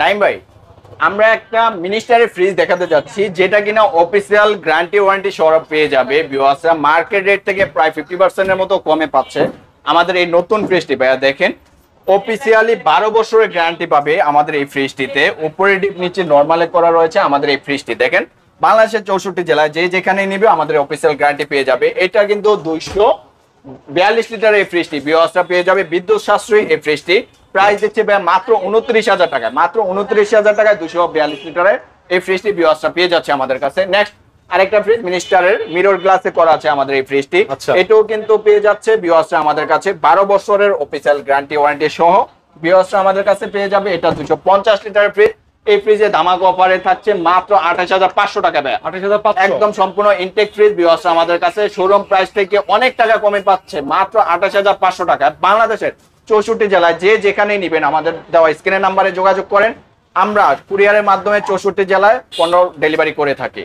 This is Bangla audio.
নাইম ভাই, আমরা একটা মিনিস্টারের ফ্রিজ দেখাতে যাচ্ছি, যেটা কিনা অফিসিয়াল গ্যারান্টি ওয়ারেন্টি সহ পেয়ে যাবে ভিউয়ার্সরা। মার্কেট রেট থেকে প্রায় 50% এর মতো কমে পাচ্ছে আমাদের এই নতুন ফ্রিজটি। ভাইয়া দেখেন, অফিসিয়ালি 12 বছরের গ্যারান্টি পাবে আমাদের এই ফ্রিজটিতে। উপরে ডিপ নিচে নরমালে করা রয়েছে আমাদের এই ফ্রিজটি। দেখেন, বাংলাদেশের 64 জেলায় যে যেখানে নিবে আমাদের অফিসিয়াল গ্যারান্টি পেয়ে যাবে। এটা কিন্তু 242 লিটারের এই ফ্রিজটি ভিউয়ার্সরা পেয়ে যাবে বিদ্যুৎ সাশ্রয়ী এই ফ্রিজটি। প্রাইস দিচ্ছে মাত্র 29,000 টাকায়। মাত্র 29,000 টাকায় 242 লিটারের এই ফ্রিজটি ভিউয়ার্সরা পেয়ে যাচ্ছে আমাদের কাছে। নেক্সট আরেকটা ফ্রিজ মিনিস্টারের মিরর গ্লাসে করা আছে আমাদের এই ফ্রিজটি। এটাও কিন্তু পেয়ে যাচ্ছে ভিউয়ার্সরা আমাদের কাছে 12 বছরের অফিসিয়াল গ্যারান্টি ওয়ারেন্টি সহ ভিউয়ার্সরা আমাদের কাছে পেয়ে যাবে। এটা 250 লিটারের ফ্রিজ। এই ফ্রিজে ধামাকা অফারে থাকছে মাত্র 28,500 টাকা। 28,500 একদম সম্পূর্ণ ইনটেক ফ্রিজ ভিউয়ার্সরা আমাদের কাছে শোরুম প্রাইস থেকে অনেক টাকা কমে পাচ্ছে মাত্র 28,500 টাকা। বাংলাদেশের 64 জেলায় যে যেখানে নিবেন আমাদের দেওয়া স্ক্রিনের নাম্বারে যোগাযোগ করেন। আমরা কুরিয়ারের মাধ্যমে 64 জেলায় পণ্য ডেলিভারি করে থাকি।